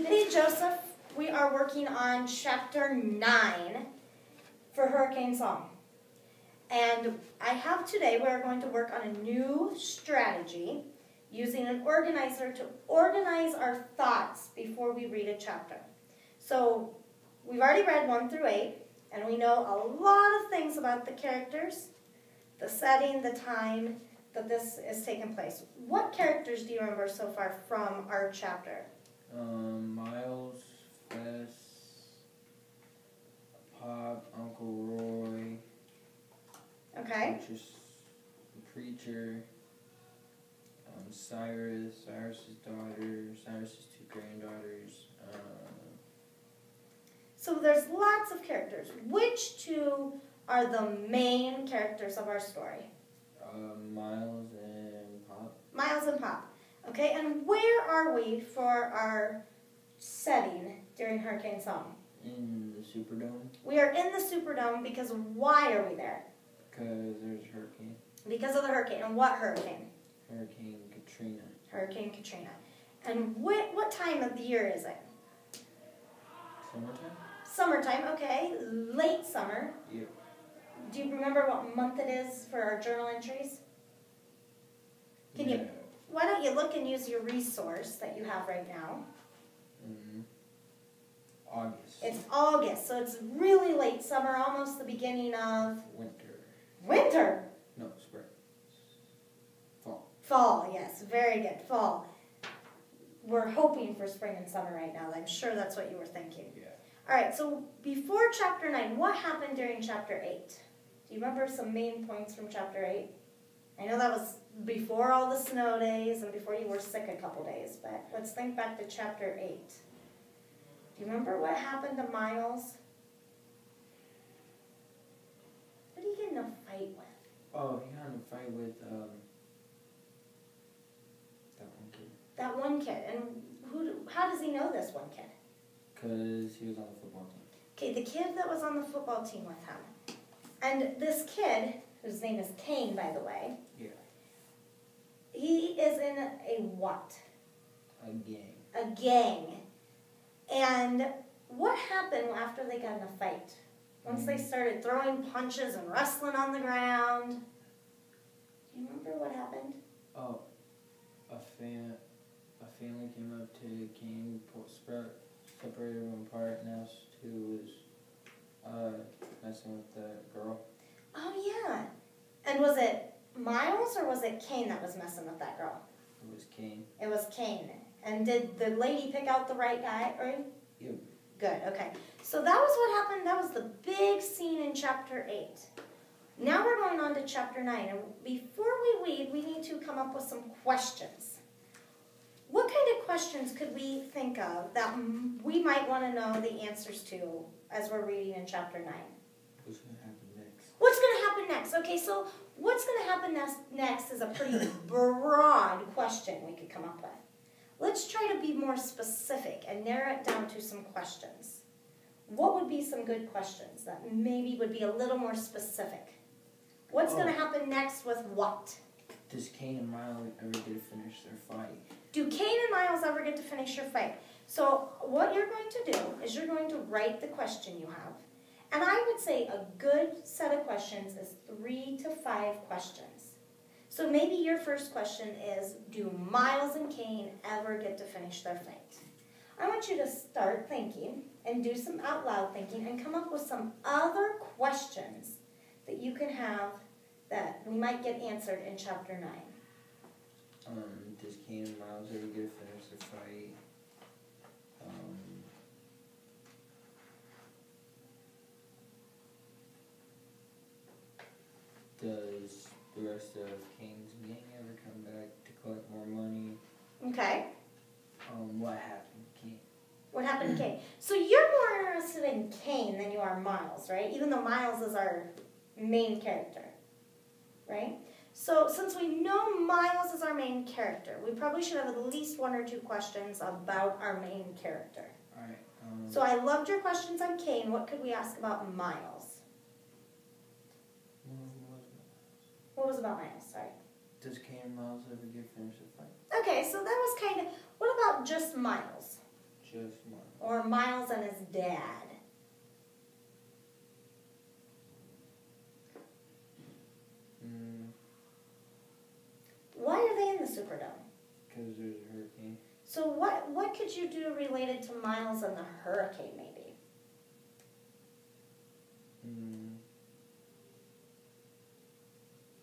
Today, Joseph, we are working on Chapter 9 for Hurricane Song. And I have today, we're going to work on a new strategy using an organizer to organize our thoughts before we read a chapter. So, we've already read 1 through 8, and we know a lot of things about the characters, the setting, the time that this is taking place. What characters do you remember so far from our chapter? Miles, Fess, Pop, Uncle Roy. Okay. The preacher. Cyrus's daughter, Cyrus's 2 granddaughters. So there's lots of characters. Which 2 are the main characters of our story? Miles and Pop. Miles and Pop. Okay, and where are we for our setting during Hurricane Song? In the Superdome. We are in the Superdome because why are we there? Because there's a hurricane. Because of the hurricane. And what hurricane? Hurricane Katrina. Hurricane Katrina. And what time of the year is it? Summertime? Summertime, okay. Late summer. Yep. Do you remember what month it is for our journal entries? Why don't you look and use your resource that you have right now? August. It's August, so it's really late summer, almost the beginning of... Winter. Winter? No, spring. Fall. Fall, yes, very good, fall. We're hoping for spring and summer right now. I'm sure that's what you were thinking. Yeah. All right, so before Chapter 9, what happened during Chapter 8? Do you remember some main points from Chapter 8? I know that was before all the snow days and before you were sick a couple days, but let's think back to Chapter 8. Do you remember what happened to Miles? What did he get in a fight with? Oh, he got in a fight with that one kid. That one kid. And how does he know this one kid? Because he was on the football team. Okay, the kid that was on the football team with him. And this kid, whose name is Cain, by the way. Yeah. He is in a what? A gang. A gang. And what happened after they got in a fight? Once they started throwing punches and wrestling on the ground. Do you remember what happened? Oh, a family came up to Cain, separated them apart, and asked who was messing with the girl. Oh, yeah. And was it Miles or was it Cain that was messing with that girl? It was Cain. It was Cain. And did the lady pick out the right guy, right? Yep. Good, okay. So that was what happened. That was the big scene in Chapter 8. Now we're going on to Chapter 9. And before we read, we need to come up with some questions. What kind of questions could we think of that we might want to know the answers to as we're reading in Chapter 9? What's going to happen next? What's going to happen next? Okay, so what's going to happen next is a pretty broad question we could come up with. Let's try to be more specific and narrow it down to some questions. What would be some good questions that maybe would be a little more specific? What's going to happen next with what? Does Cain and Miles ever get to finish their fight? Do Cain and Miles ever get to finish your fight? So what you're going to do is you're going to write the question you have. And I would say a good set of questions is 3 to 5 questions. So maybe your first question is, do Miles and Cain ever get to finish their fight? I want you to start thinking and do some out loud thinking and come up with some other questions that you can have that we might get answered in Chapter 9. Does Cain and Miles ever get to finish their fight? Does the rest of Cain's gang ever come back to collect more money? Okay. What happened to Cain? What happened to Cain? So you're more interested in Cain than you are Miles, right? Even though Miles is our main character, right? So since we know Miles is our main character, we probably should have at least 1 or 2 questions about our main character. All right. So I loved your questions on Cain. What could we ask about Miles? What was about Miles? Sorry. Does Cain and Miles ever get finished the fight? Okay, so that was kind of... What about just Miles? Just Miles. Or Miles and his dad? Why are they in the Superdome? Because there's a hurricane. So what could you do related to Miles and the hurricane, maybe?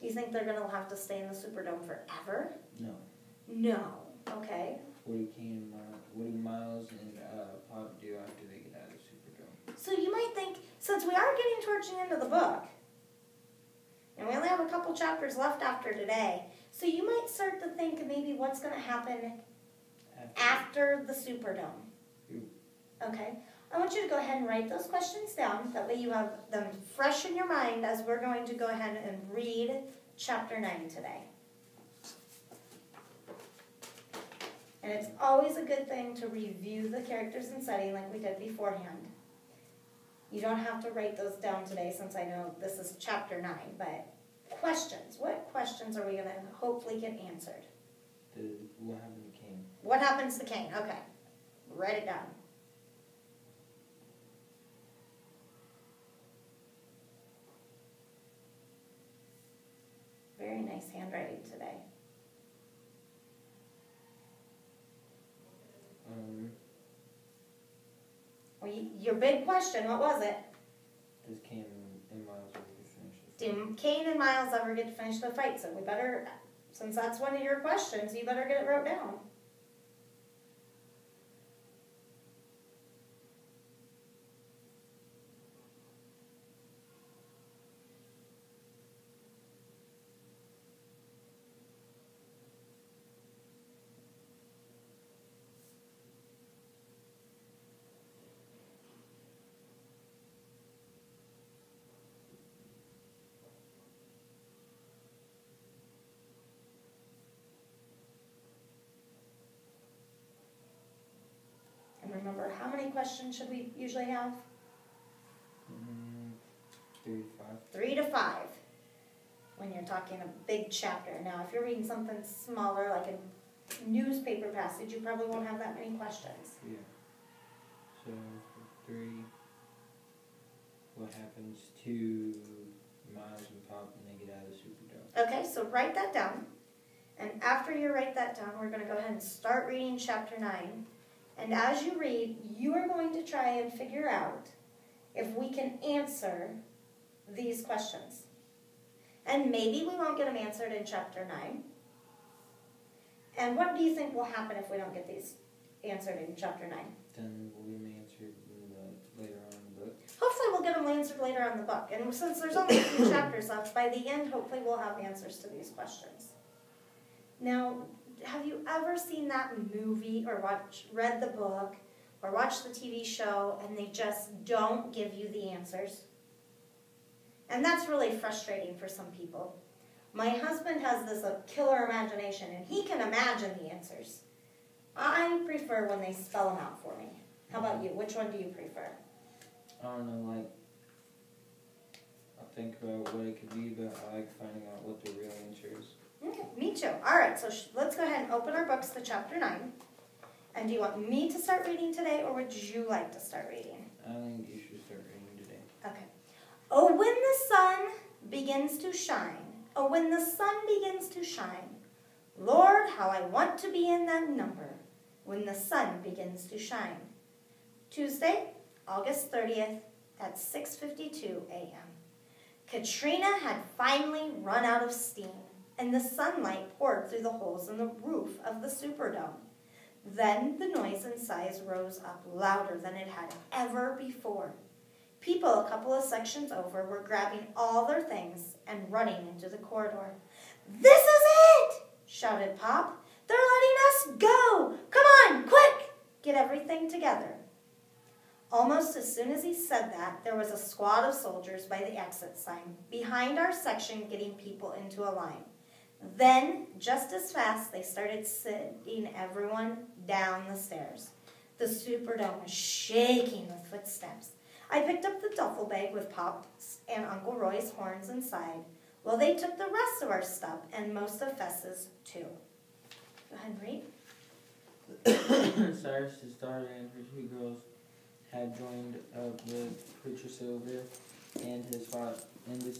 Do you think they're going to have to stay in the Superdome forever? No. No. Okay. What do Miles and Pop do after they get out of the Superdome? So you might think, since we are getting towards the end of the book, and we only have a couple chapters left after today, so you might start to think maybe what's going to happen after the Superdome. Okay. I want you to go ahead and write those questions down. That way you have them fresh in your mind as we're going to go ahead and read chapter 9 today. And it's always a good thing to review the characters and setting like we did beforehand. You don't have to write those down today since I know this is chapter 9, but questions. What questions are we going to hopefully get answered? What happened to Cain? What happens to Cain? Okay. Write it down. Very nice handwriting today. Well, your big question, what was it? Does Cain and Miles ever get finished? Do Cain and Miles ever get to finish the fight? So we better, since that's one of your questions, you better get it wrote down. And remember, how many questions should we usually have? 3 to 5. 3 to 5. When you're talking a big chapter. Now, if you're reading something smaller, like a newspaper passage, you probably won't have that many questions. Yeah. So, for 3, what happens to Miles and Pop when they get out of the Superdome? Okay, so write that down. And after you write that down, we're going to go ahead and start reading chapter 9. And as you read, you are going to try and figure out if we can answer these questions. And maybe we won't get them answered in chapter 9. And what do you think will happen if we don't get these answered in chapter 9? Then we'll get them answered later on in the book. Hopefully we'll get them answered later on in the book. And since there's only a few chapters left, by the end, hopefully we'll have answers to these questions. Now, have you ever seen that movie or read the book or watched the TV show and they just don't give you the answers? And that's really frustrating for some people. My husband has this killer imagination and he can imagine the answers. I prefer when they spell them out for me. How about you? Which one do you prefer? I don't know, I'll think about what it could be, but I like finding out what the real answer is. Okay, me too. All right, so let's go ahead and open our books to chapter 9. And do you want me to start reading today, or would you like to start reading? I think you should start reading today. Okay. Oh, when the sun begins to shine. Oh, when the sun begins to shine. Lord, how I want to be in that number. When the sun begins to shine. Tuesday, August 30th at 6:52 a.m. Katrina had finally run out of steam, and the sunlight poured through the holes in the roof of the Superdome. Then the noise and sighs rose up louder than it had ever before. People a couple of sections over were grabbing all their things and running into the corridor. "This is it!" shouted Pop. "They're letting us go! Come on, quick! Get everything together." Almost as soon as he said that, there was a squad of soldiers by the exit sign, behind our section, getting people into a line. Then, just as fast, they started sending everyone down the stairs. The Superdome was shaking with footsteps. I picked up the duffel bag with Pop's and Uncle Roy's horns inside. Well, they took the rest of our stuff and most of Fess's, too. Go ahead and read. Cyrus's daughter and her two girls had joined up with Preacher Silver and his family